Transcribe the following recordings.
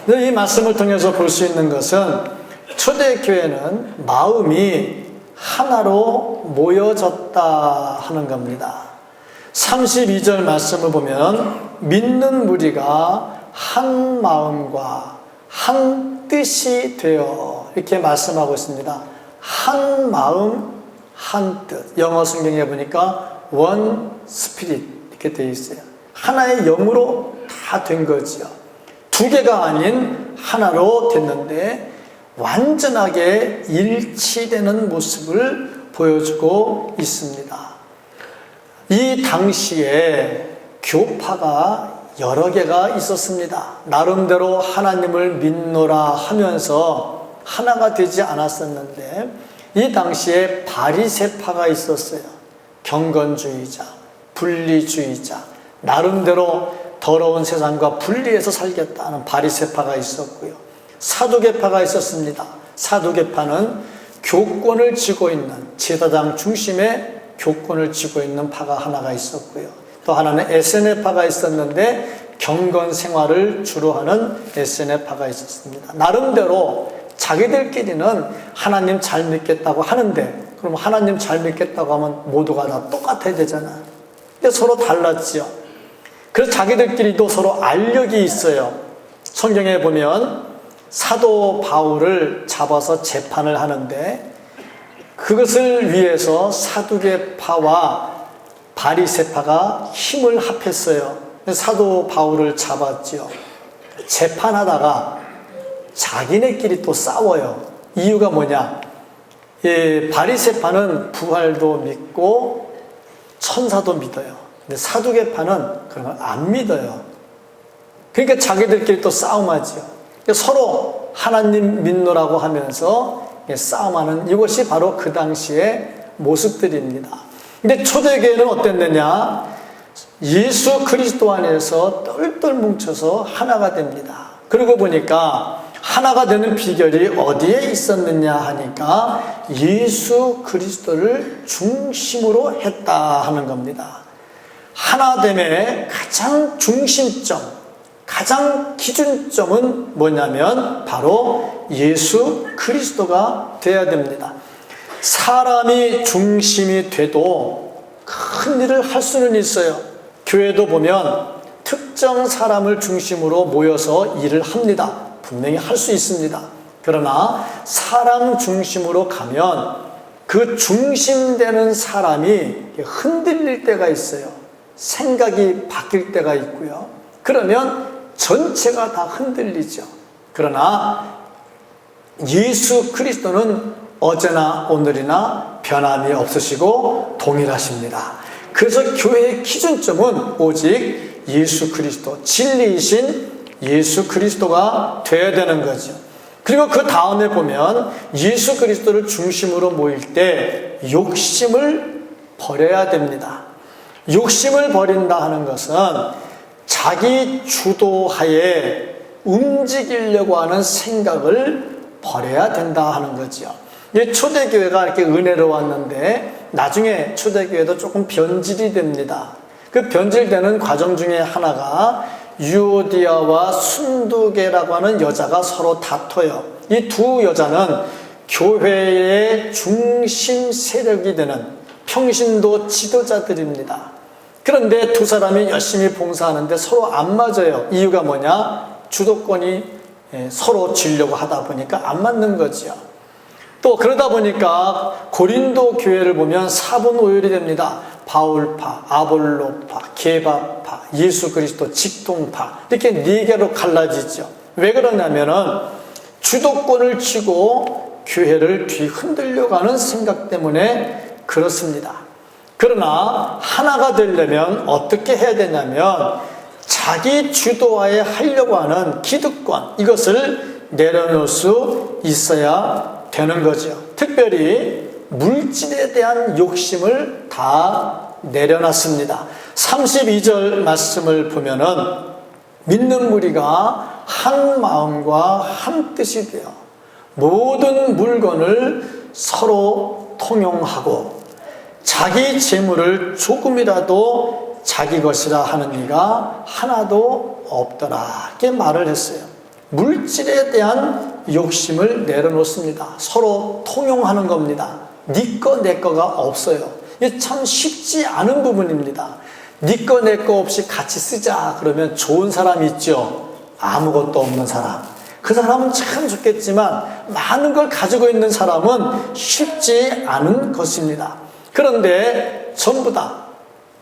이 말씀을 통해서 볼 수 있는 것은 초대교회는 마음이 하나로 모여졌다 하는 겁니다. 32절 말씀을 보면 믿는 무리가 한 마음과 한 뜻이 되어 이렇게 말씀하고 있습니다. 한 마음, 한 뜻. 영어 성경에 보니까 one spirit 이렇게 되어 있어요. 하나의 영으로 다 된 거지요. 두 개가 아닌 하나로 됐는데 완전하게 일치되는 모습을 보여주고 있습니다. 이 당시에 교파가 여러 개가 있었습니다. 나름대로 하나님을 믿노라 하면서 하나가 되지 않았었는데 이 당시에 바리새파가 있었어요. 경건주의자, 분리주의자, 나름대로 더러운 세상과 분리해서 살겠다는 바리새파가 있었고요. 사두개파가 있었습니다. 사두개파는 교권을 쥐고 있는 제사장 중심의 교권을 쥐고 있는 파가 하나가 있었고요. 또 하나는 에세네파가 있었는데 경건 생활을 주로 하는 에세네파가 있었습니다. 나름대로 자기들끼리는 하나님 잘 믿겠다고 하는데 그럼 하나님 잘 믿겠다고 하면 모두가 다 똑같아야 되잖아요. 근데 서로 달랐지요. 그래서 자기들끼리도 서로 알력이 있어요. 성경에 보면 사도 바울을 잡아서 재판을 하는데 그것을 위해서 사두개파와 바리새파가 힘을 합했어요. 사도 바울을 잡았지요. 재판하다가 자기네끼리 또 싸워요. 이유가 뭐냐? 바리새파는 부활도 믿고 천사도 믿어요. 근데 사두개파는 그런 걸 안 믿어요. 그러니까 자기들끼리 또 싸움하지요. 서로 하나님 믿노라고 하면서 싸움하는 이것이 바로 그 당시의 모습들입니다. 근데 초대교회는 어땠느냐? 예수 그리스도 안에서 똘똘 뭉쳐서 하나가 됩니다. 그러고 보니까 하나가 되는 비결이 어디에 있었느냐 하니까 예수 그리스도를 중심으로 했다 하는 겁니다. 하나됨의 가장 중심점, 가장 기준점은 뭐냐면 바로 예수 그리스도가 되어야 됩니다. 사람이 중심이 돼도 큰 일을 할 수는 있어요. 교회도 보면 특정 사람을 중심으로 모여서 일을 합니다. 분명히 할 수 있습니다. 그러나 사람 중심으로 가면 그 중심되는 사람이 흔들릴 때가 있어요. 생각이 바뀔 때가 있고요. 그러면 전체가 다 흔들리죠. 그러나 예수 그리스도는 어제나 오늘이나 변함이 없으시고 동일하십니다. 그래서 교회의 기준점은 오직 예수 그리스도, 진리이신 예수 그리스도가 되어야 되는 거죠. 그리고 그 다음에 보면 예수 그리스도를 중심으로 모일 때 욕심을 버려야 됩니다. 욕심을 버린다 하는 것은 자기 주도하에 움직이려고 하는 생각을 버려야 된다 하는 거죠. 초대교회가 이렇게 은혜로 왔는데 나중에 초대교회도 조금 변질이 됩니다. 그 변질되는 과정 중에 하나가 유오디아와 순두계라고 하는 여자가 서로 다퉈요. 이 두 여자는 교회의 중심 세력이 되는 평신도 지도자들입니다. 그런데 두 사람이 열심히 봉사하는데 서로 안 맞아요. 이유가 뭐냐? 주도권이 서로 쥐려고 하다 보니까 안 맞는 거지요. 또 그러다 보니까 고린도 교회를 보면 사분오열이 됩니다. 바울파, 아볼로파, 게바파, 예수 그리스도 직동파 이렇게 네 개로 갈라지죠. 왜 그러냐면은 주도권을 쥐고 교회를 뒤흔들려고 하는 생각 때문에 그렇습니다. 그러나 하나가 되려면 어떻게 해야 되냐면 자기 주도하에 하려고 하는 기득권 이것을 내려놓을 수 있어야 되는 거죠. 특별히 물질에 대한 욕심을 다 내려놨습니다. 32절 말씀을 보면은 믿는 무리가 한 마음과 한 뜻이 되어 모든 물건을 서로 통용하고 자기 재물을 조금이라도 자기 것이라 하는 이가 하나도 없더라 이렇게 말을 했어요. 물질에 대한 욕심을 내려놓습니다. 서로 통용하는 겁니다. 네 거, 내 거가 없어요. 이게 참 쉽지 않은 부분입니다. 네 거, 내 거 없이 같이 쓰자 그러면 좋은 사람이 있죠. 아무것도 없는 사람. 그 사람은 참 좋겠지만 많은 걸 가지고 있는 사람은 쉽지 않은 것입니다. 그런데 전부 다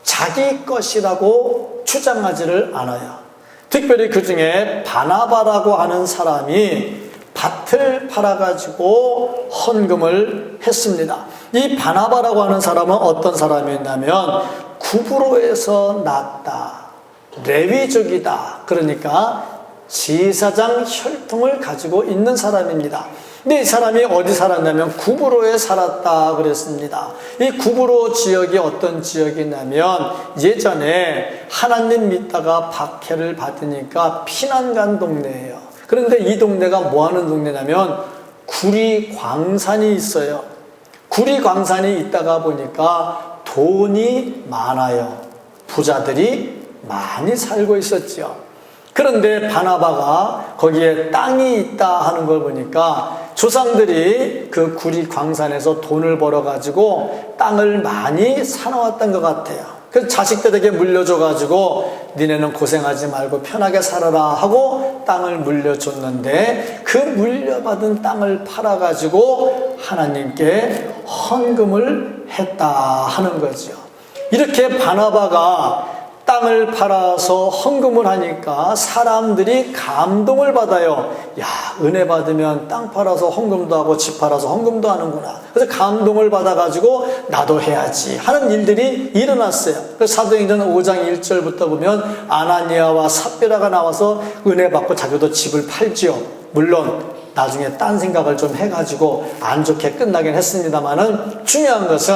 자기 것이라고 주장하지를 않아요. 특별히 그 중에 바나바라고 하는 사람이 밭을 팔아가지고 헌금을 했습니다. 이 바나바라고 하는 사람은 어떤 사람이었냐면 구브로에서 났다. 레위족이다. 그러니까 제사장 혈통을 가지고 있는 사람입니다. 근데 이 사람이 어디 살았냐면 구브로에 살았다 그랬습니다. 이 구브로 지역이 어떤 지역이냐면 예전에 하나님 믿다가 박해를 받으니까 피난 간 동네예요. 그런데 이 동네가 뭐 하는 동네냐면 구리 광산이 있어요. 구리 광산이 있다가 보니까 돈이 많아요. 부자들이 많이 살고 있었죠. 그런데 바나바가 거기에 땅이 있다 하는 걸 보니까 조상들이 그 구리 광산에서 돈을 벌어가지고 땅을 많이 사놓았던 것 같아요. 그래서 자식들에게 물려줘가지고 니네는 고생하지 말고 편하게 살아라 하고 땅을 물려줬는데 그 물려받은 땅을 팔아가지고 하나님께 헌금을 했다 하는 거죠. 이렇게 바나바가 땅을 팔아서 헌금을 하니까 사람들이 감동을 받아요. 야, 은혜 받으면 땅 팔아서 헌금도 하고 집 팔아서 헌금도 하는구나. 그래서 감동을 받아가지고 나도 해야지 하는 일들이 일어났어요. 그래서 사도행전 5장 1절부터 보면 아나니아와 삽비라가 나와서 은혜 받고 자기도 집을 팔지요. 물론 나중에 딴 생각을 좀 해가지고 안 좋게 끝나긴 했습니다만은 중요한 것은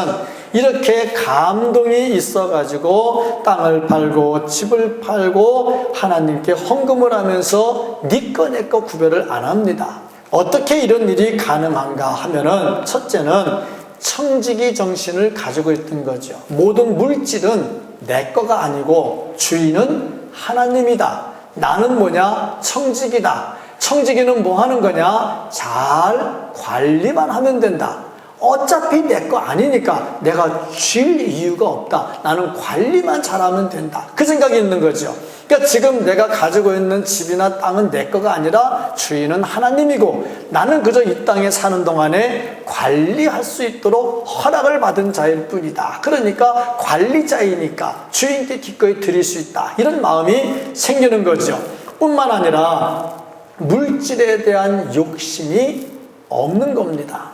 이렇게 감동이 있어가지고 땅을 팔고 집을 팔고 하나님께 헌금을 하면서 네 거 내 거 구별을 안 합니다. 어떻게 이런 일이 가능한가 하면은 첫째는 청지기 정신을 가지고 있던 거죠. 모든 물질은 내 거가 아니고 주인은 하나님이다. 나는 뭐냐? 청지기다. 청지기는 뭐 하는 거냐? 잘 관리만 하면 된다. 어차피 내 거 아니니까 내가 줄 이유가 없다. 나는 관리만 잘하면 된다. 그 생각이 있는 거죠. 그러니까 지금 내가 가지고 있는 집이나 땅은 내 거가 아니라 주인은 하나님이고 나는 그저 이 땅에 사는 동안에 관리할 수 있도록 허락을 받은 자일 뿐이다. 그러니까 관리자이니까 주인께 기꺼이 드릴 수 있다. 이런 마음이 생기는 거죠. 뿐만 아니라 물질에 대한 욕심이 없는 겁니다.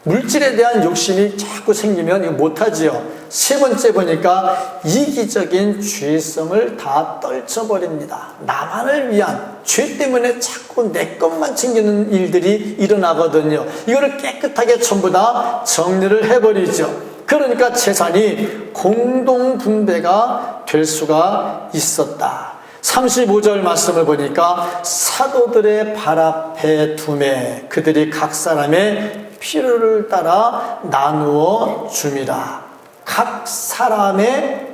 물질에 대한 욕심이 자꾸 생기면 이거 못하지요. 세 번째 보니까 이기적인 죄성을 다 떨쳐버립니다. 나만을 위한 죄 때문에 자꾸 내 것만 챙기는 일들이 일어나거든요. 이거를 깨끗하게 전부 다 정리를 해버리죠. 그러니까 재산이 공동분배가 될 수가 있었다. 35절 말씀을 보니까 사도들의 발 앞에 두매 그들이 각 사람의 필요를 따라 나누어 줌이라. 각 사람의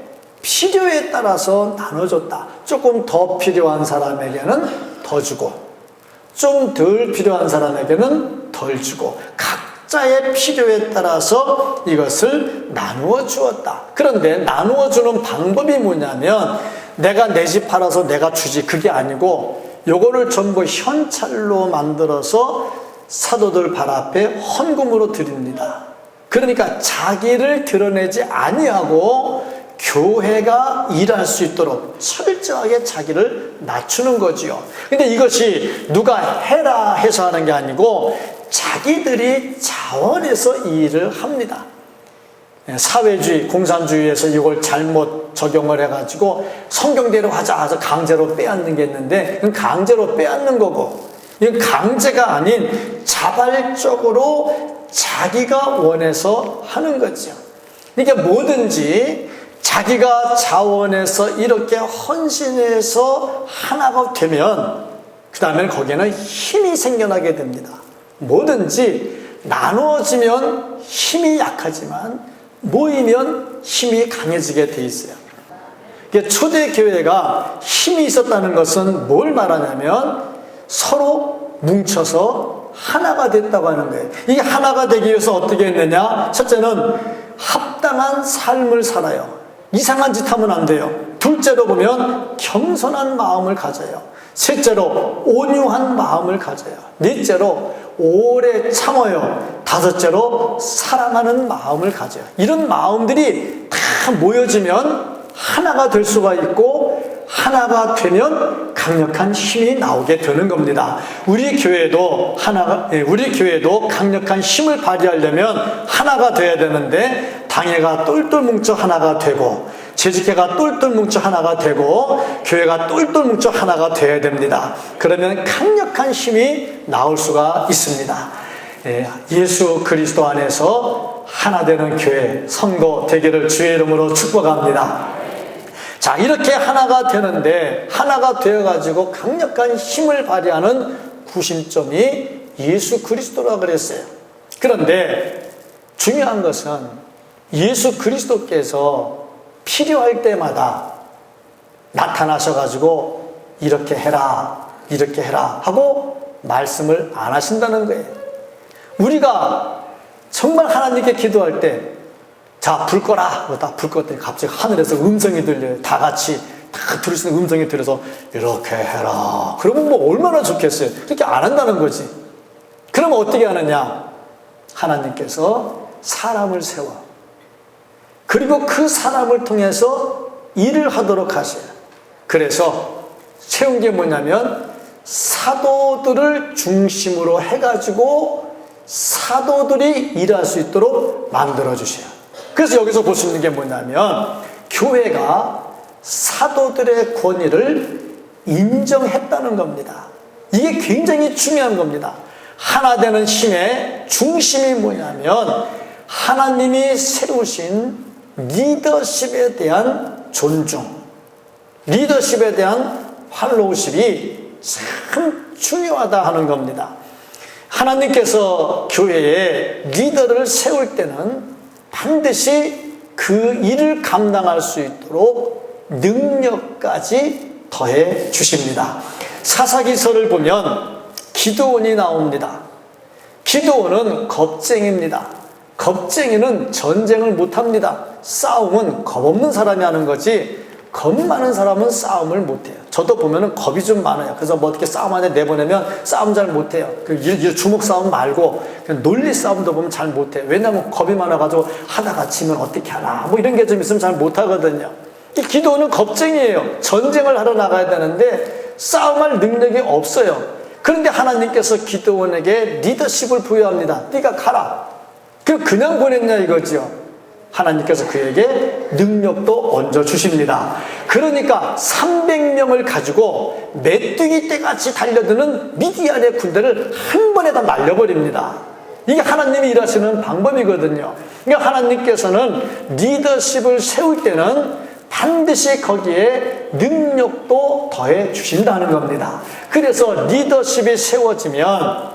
필요에 따라서 나눠줬다. 조금 더 필요한 사람에게는 더 주고 좀 덜 필요한 사람에게는 덜 주고 각자의 필요에 따라서 이것을 나누어 주었다. 그런데 나누어 주는 방법이 뭐냐면 내가 내 집 팔아서 내가 주지 그게 아니고 요거를 전부 현찰로 만들어서 사도들 발 앞에 헌금으로 드립니다. 그러니까 자기를 드러내지 아니하고 교회가 일할 수 있도록 철저하게 자기를 낮추는 거지요. 근데 이것이 누가 해라 해서 하는 게 아니고 자기들이 자원해서 이 일을 합니다. 사회주의, 공산주의에서 이걸 잘못 적용을 해가지고 성경대로 하자 해서 강제로 빼앗는 게 있는데 그건 강제로 빼앗는 거고 이건 강제가 아닌 자발적으로 자기가 원해서 하는 거죠. 그러니까 뭐든지 자기가 자원해서 이렇게 헌신해서 하나가 되면 그 다음에 거기에는 힘이 생겨나게 됩니다. 뭐든지 나누어지면 힘이 약하지만 모이면 힘이 강해지게 돼 있어요. 초대교회가 힘이 있었다는 것은 뭘 말하냐면 서로 뭉쳐서 하나가 됐다고 하는 거예요. 이게 하나가 되기 위해서 어떻게 했느냐? 첫째는 합당한 삶을 살아요. 이상한 짓 하면 안 돼요. 둘째로 보면 겸손한 마음을 가져요. 셋째로 온유한 마음을 가져요. 넷째로 오래 참아요. 다섯째로 사랑하는 마음을 가져요. 이런 마음들이 다 모여지면 하나가 될 수가 있고, 하나가 되면 강력한 힘이 나오게 되는 겁니다. 우리 교회도 강력한 힘을 발휘하려면 하나가 돼야 되는데, 당회가 똘똘 뭉쳐 하나가 되고, 재직회가 똘똘 뭉쳐 하나가 되고, 교회가 똘똘 뭉쳐 하나가 돼야 됩니다. 그러면 강력한 힘이 나올 수가 있습니다. 예수 그리스도 안에서 하나 되는 교회, 성도 되기를 주의 이름으로 축복합니다. 자, 이렇게 하나가 되는데, 하나가 되어가지고 강력한 힘을 발휘하는 구심점이 예수 그리스도라고 그랬어요. 그런데 중요한 것은 예수 그리스도께서 필요할 때마다 나타나셔가지고 이렇게 해라, 이렇게 해라 하고 말씀을 안 하신다는 거예요. 우리가 정말 하나님께 기도할 때, 자, 불 꺼라. 불 껐더니 갑자기 하늘에서 음성이 들려요. 다 같이 다 들을 수 있는 음성이 들려서 이렇게 해라. 그러면 뭐 얼마나 좋겠어요. 그렇게 안 한다는 거지. 그러면 어떻게 하느냐? 하나님께서 사람을 세워. 그리고 그 사람을 통해서 일을 하도록 하셔요. 그래서 세운 게 뭐냐면 사도들을 중심으로 해가지고 사도들이 일할 수 있도록 만들어주셔요. 그래서 여기서 볼 수 있는 게 뭐냐면 교회가 사도들의 권위를 인정했다는 겁니다. 이게 굉장히 중요한 겁니다. 하나 되는 힘의 중심이 뭐냐면 하나님이 세우신 리더십에 대한 존중, 리더십에 대한 팔로우십이 참 중요하다 하는 겁니다. 하나님께서 교회에 리더를 세울 때는 반드시 그 일을 감당할 수 있도록 능력까지 더해 주십니다. 사사기서를 보면 기드온이 나옵니다. 기드온은 겁쟁이입니다. 겁쟁이는 전쟁을 못합니다. 싸움은 겁 없는 사람이 하는 거지, 겁 많은 사람은 싸움을 못해요. 저도 보면은 겁이 좀 많아요. 그래서 뭐 어떻게 싸움 안에 내보내면 싸움 잘 못해요. 주먹 싸움 말고 그냥 논리 싸움도 보면 잘 못해요. 왜냐하면 겁이 많아가지고 하다가 지면 어떻게 하나 뭐 이런 게 좀 있으면 잘 못하거든요. 이 기도는 겁쟁이에요. 전쟁을 하러 나가야 되는데 싸움할 능력이 없어요. 그런데 하나님께서 기드온에게 리더십을 부여합니다. 네가 가라. 그냥 보냈냐 이거죠. 하나님께서 그에게 능력도 얹어주십니다. 그러니까 300명을 가지고 메뚜기 떼같이 달려드는 미디안의 군대를 한 번에 다 날려버립니다. 이게 하나님이 일하시는 방법이거든요. 그러니까 하나님께서는 리더십을 세울 때는 반드시 거기에 능력도 더해 주신다는 겁니다. 그래서 리더십이 세워지면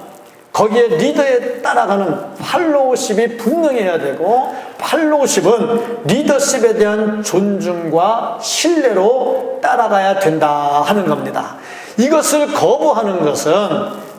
거기에 리더에 따라가는 팔로우십이 분명해야 되고, 팔로우십은 리더십에 대한 존중과 신뢰로 따라가야 된다 하는 겁니다. 이것을 거부하는 것은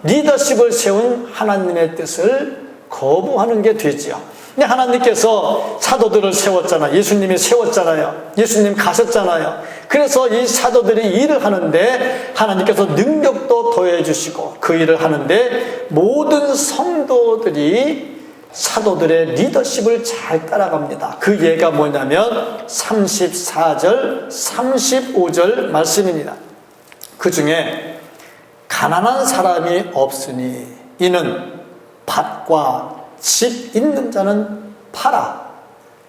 리더십을 세운 하나님의 뜻을 거부하는 게 되지요. 근데 하나님께서 사도들을 세웠잖아요. 예수님이 세웠잖아요. 예수님 가셨잖아요. 그래서 이 사도들이 일을 하는데 하나님께서 능력도 더해 주시고 그 일을 하는데 모든 성도들이 사도들의 리더십을 잘 따라갑니다. 그 예가 뭐냐면 34절, 35절 말씀입니다. 그 중에 가난한 사람이 없으니 이는 밭과 집 있는 자는 팔아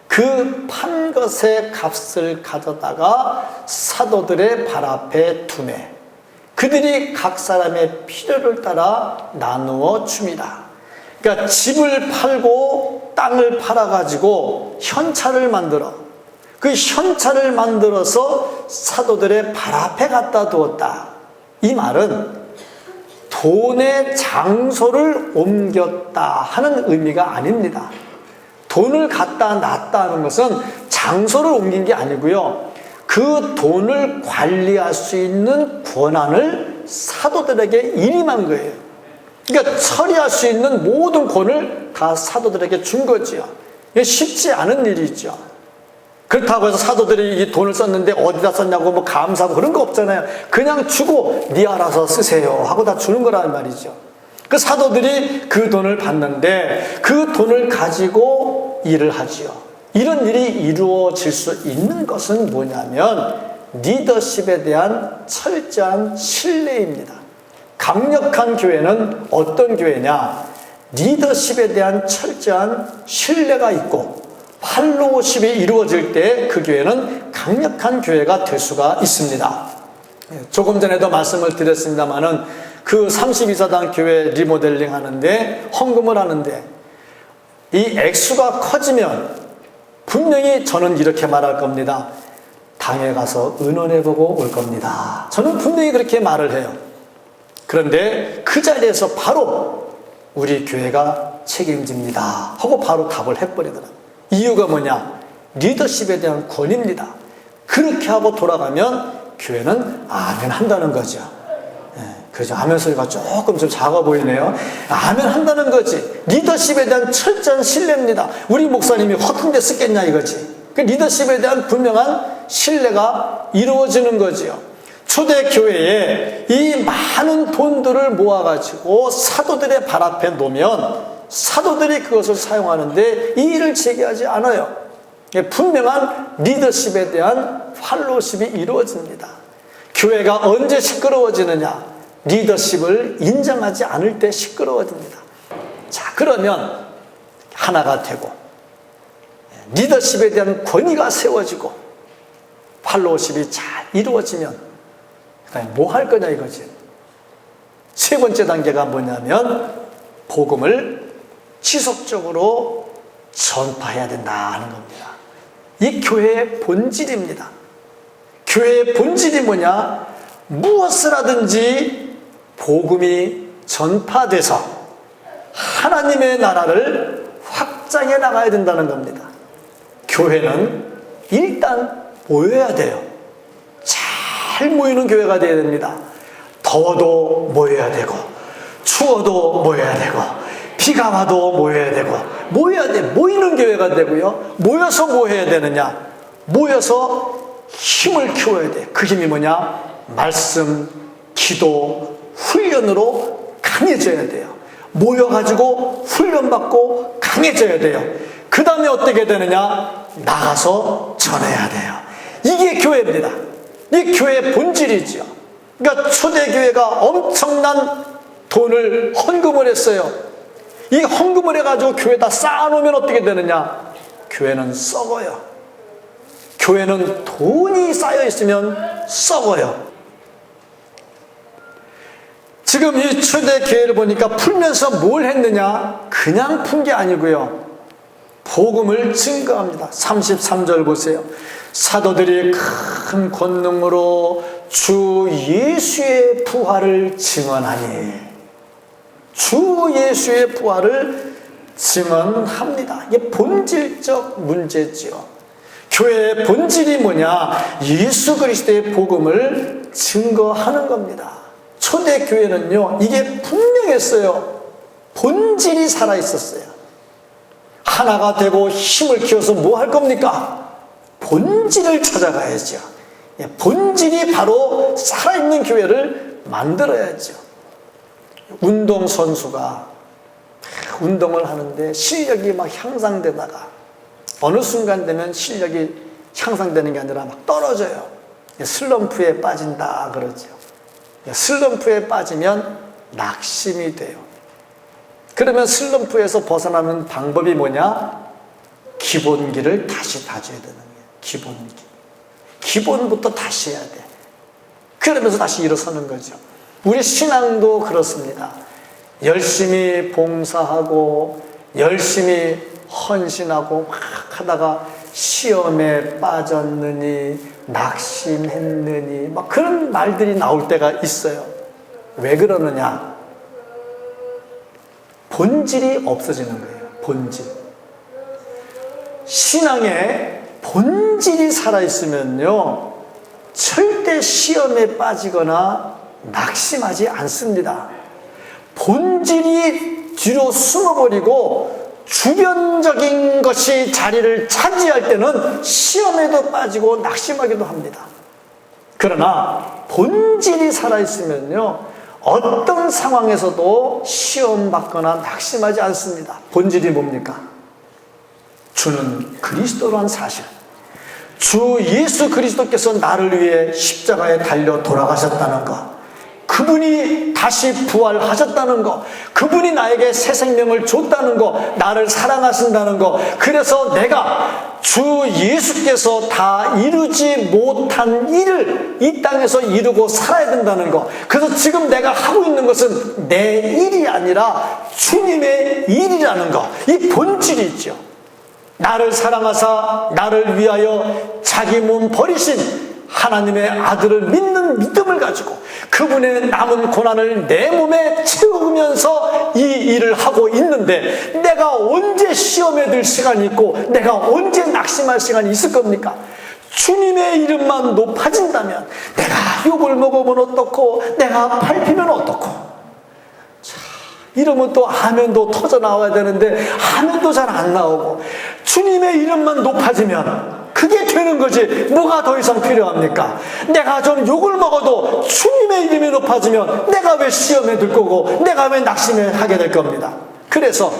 그 판 것의 값을 가져다가 사도들의 발 앞에 두매 그들이 각 사람의 필요를 따라 나누어 줍니다. 그러니까 집을 팔고 땅을 팔아가지고 현찰을 만들어 그 현찰을 만들어서 사도들의 발 앞에 갖다 두었다. 이 말은 돈의 장소를 옮겼다 하는 의미가 아닙니다. 돈을 갖다 놨다 하는 것은 장소를 옮긴 게 아니고요. 그 돈을 관리할 수 있는 권한을 사도들에게 일임한 거예요. 그러니까 처리할 수 있는 모든 권을 다 사도들에게 준 거지요. 이게 쉽지 않은 일이죠. 그렇다고 해서 사도들이 이 돈을 썼는데 어디다 썼냐고 뭐 감사하고 그런 거 없잖아요. 그냥 주고 네 알아서 쓰세요 하고 다 주는 거란 말이죠. 그 사도들이 그 돈을 받는데 그 돈을 가지고 일을 하지요. 이런 일이 이루어질 수 있는 것은 뭐냐면 리더십에 대한 철저한 신뢰입니다. 강력한 교회는 어떤 교회냐? 리더십에 대한 철저한 신뢰가 있고 팔로우십이 이루어질 때 그 교회는 강력한 교회가 될 수가 있습니다. 조금 전에도 말씀을 드렸습니다마는 그 32사단 교회 리모델링 하는데 헌금을 하는데 이 액수가 커지면 분명히 저는 이렇게 말할 겁니다. 당에 가서 의논해보고 올 겁니다. 저는 분명히 그렇게 말을 해요. 그런데 그 자리에서 바로 우리 교회가 책임집니다 하고 바로 답을 해버리더라고요. 이유가 뭐냐? 리더십에 대한 권위입니다. 그렇게 하고 돌아가면 교회는 아멘 한다는 거죠. 그죠? 아멘 소리가 조금 좀 작아 보이네요. 아멘 한다는 거지. 리더십에 대한 철저한 신뢰입니다. 우리 목사님이 허튼 데 쓰겠냐 이거지. 그 리더십에 대한 분명한 신뢰가 이루어지는 거지요. 초대교회에 이 많은 돈들을 모아가지고 사도들의 발 앞에 놓으면 사도들이 그것을 사용하는데 이의를 제기하지 않아요. 분명한 리더십에 대한 팔로우십이 이루어집니다. 교회가 언제 시끄러워지느냐? 리더십을 인정하지 않을 때 시끄러워집니다. 자, 그러면 하나가 되고 리더십에 대한 권위가 세워지고 팔로우십이 잘 이루어지면 그다음에 뭐 할 거냐 이거지. 세 번째 단계가 뭐냐면 복음을 지속적으로 전파해야 된다 하는 겁니다. 이 교회의 본질입니다. 교회의 본질이 뭐냐? 무엇을 하든지 복음이 전파돼서 하나님의 나라를 확장해 나가야 된다는 겁니다. 교회는 일단 모여야 돼요. 잘 모이는 교회가 되어야 됩니다. 더워도 모여야 되고 추워도 모여야 되고 비가 와도 모여야 되고 모여야 돼. 모이는 교회가 되고요. 모여서 뭐 해야 되느냐? 모여서 힘을 키워야 돼. 그 힘이 뭐냐? 말씀, 기도, 훈련으로 강해져야 돼요. 모여가지고 훈련받고 강해져야 돼요. 그 다음에 어떻게 되느냐? 나가서 전해야 돼요. 이게 교회입니다. 이게 교회의 본질이죠. 그러니까 초대교회가 엄청난 돈을 헌금을 했어요. 이 헌금을 해가지고 교회에다 쌓아놓으면 어떻게 되느냐? 교회는 썩어요. 교회는 돈이 쌓여있으면 썩어요. 지금 이 초대교회를 보니까 풀면서 뭘 했느냐? 그냥 푼 게 아니고요. 복음을 증거합니다. 33절 보세요. 사도들이 큰 권능으로 주 예수의 부활을 증언하니. 주 예수의 부활을 증언합니다. 이게 본질적 문제지요. 교회의 본질이 뭐냐? 예수 그리스도의 복음을 증거하는 겁니다. 초대교회는요, 이게 분명했어요. 본질이 살아있었어요. 하나가 되고 힘을 키워서 뭐 할 겁니까? 본질을 찾아가야죠. 본질이 바로 살아있는 교회를 만들어야죠. 운동선수가 운동을 하는데 실력이 막 향상되다가 어느 순간 되면 실력이 향상되는 게 아니라 막 떨어져요. 슬럼프에 빠진다 그러죠. 슬럼프에 빠지면 낙심이 돼요. 그러면 슬럼프에서 벗어나는 방법이 뭐냐? 기본기를 다시 다져야 되는 거예요. 기본기. 기본부터 다시 해야 돼. 그러면서 다시 일어서는 거죠. 우리 신앙도 그렇습니다. 열심히 봉사하고 열심히 헌신하고 막 하다가 시험에 빠졌느니 낙심했느니 막 그런 말들이 나올 때가 있어요. 왜 그러느냐? 본질이 없어지는 거예요. 본질. 신앙에 본질이 살아있으면요 절대 시험에 빠지거나 낙심하지 않습니다. 본질이 뒤로 숨어버리고 주변적인 것이 자리를 차지할 때는 시험에도 빠지고 낙심하기도 합니다. 그러나 본질이 살아있으면요, 어떤 상황에서도 시험받거나 낙심하지 않습니다. 본질이 뭡니까? 주는 그리스도라는 사실. 주 예수 그리스도께서 나를 위해 십자가에 달려 돌아가셨다는 것, 그분이 다시 부활하셨다는 것, 그분이 나에게 새 생명을 줬다는 것, 나를 사랑하신다는 것, 그래서 내가 주 예수께서 다 이루지 못한 일을 이 땅에서 이루고 살아야 된다는 것, 그래서 지금 내가 하고 있는 것은 내 일이 아니라 주님의 일이라는 것, 이 본질이 있죠. 나를 사랑하사 나를 위하여 자기 몸 버리신 하나님의 아들을 믿는 믿음을 가지고 그분의 남은 고난을 내 몸에 채우면서 이 일을 하고 있는데, 내가 언제 시험에 들 시간이 있고 내가 언제 낙심할 시간이 있을 겁니까? 주님의 이름만 높아진다면, 내가 욕을 먹으면 어떻고 내가 밟히면 어떻고, 이러면 또 아멘도 터져 나와야 되는데 아멘도 잘 안 나오고, 주님의 이름만 높아지면 그게 되는 거지 뭐가 더 이상 필요합니까? 내가 좀 욕을 먹어도 주님의 이름이 높아지면 내가 왜 시험에 들 거고 내가 왜 낙심을 하게 될 겁니다. 그래서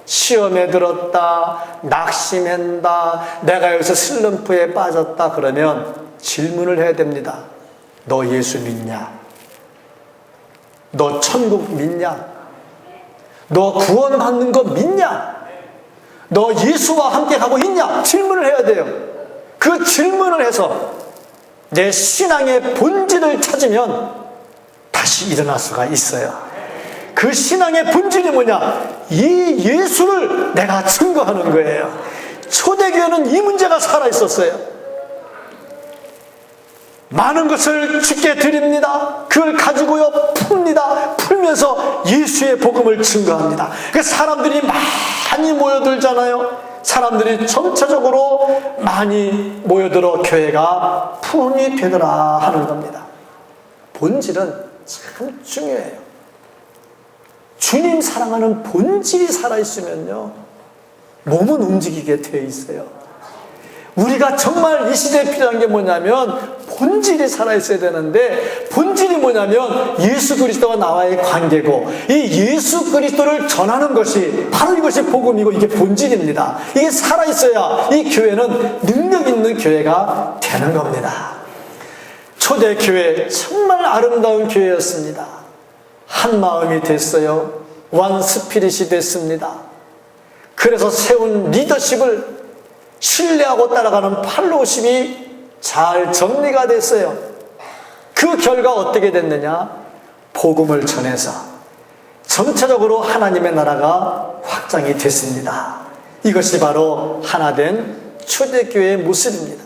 시험에 들었다, 낙심한다, 내가 여기서 슬럼프에 빠졌다 그러면 질문을 해야 됩니다. 너 예수 믿냐? 너 천국 믿냐? 너 구원받는 거 믿냐? 너 예수와 함께 가고 있냐? 질문을 해야 돼요. 그 질문을 해서 내 신앙의 본질을 찾으면 다시 일어날 수가 있어요. 그 신앙의 본질이 뭐냐? 이 예수를 내가 증거하는 거예요. 초대교회는 이 문제가 살아있었어요. 많은 것을 주께 드립니다. 그걸 가지고요 풉니다. 풀면서 예수의 복음을 증거합니다. 그 사람들이 많이 모여들잖아요. 사람들이 전체적으로 많이 모여들어 교회가 푼이 되더라 하는 겁니다. 본질은 참 중요해요. 주님 사랑하는 본질이 살아있으면요, 몸은 움직이게 되어 있어요. 우리가 정말 이 시대에 필요한 게 뭐냐면 본질이 살아있어야 되는데, 본질이 뭐냐면 예수 그리스도와 나와의 관계고, 이 예수 그리스도를 전하는 것이 바로 이것이 복음이고 이게 본질입니다. 이게 살아있어야 이 교회는 능력 있는 교회가 되는 겁니다. 초대교회 정말 아름다운 교회였습니다. 한 마음이 됐어요. 원 스피릿이 됐습니다. 그래서 세운 리더십을 신뢰하고 따라가는 팔로우십이 잘 정리가 됐어요. 그 결과 어떻게 됐느냐? 복음을 전해서 전체적으로 하나님의 나라가 확장이 됐습니다. 이것이 바로 하나된 초대교회의 모습입니다.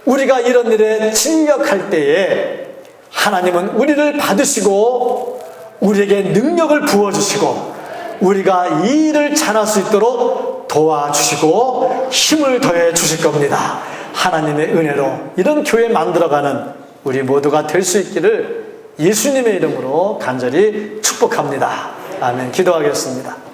우리가 이런 일에 진력할 때에 하나님은 우리를 받으시고 우리에게 능력을 부어주시고 우리가 이 일을 잘할 수 있도록 도와주시고 힘을 더해 주실 겁니다. 하나님의 은혜로 이런 교회 만들어가는 우리 모두가 될 수 있기를 예수님의 이름으로 간절히 축복합니다. 아멘. 기도하겠습니다.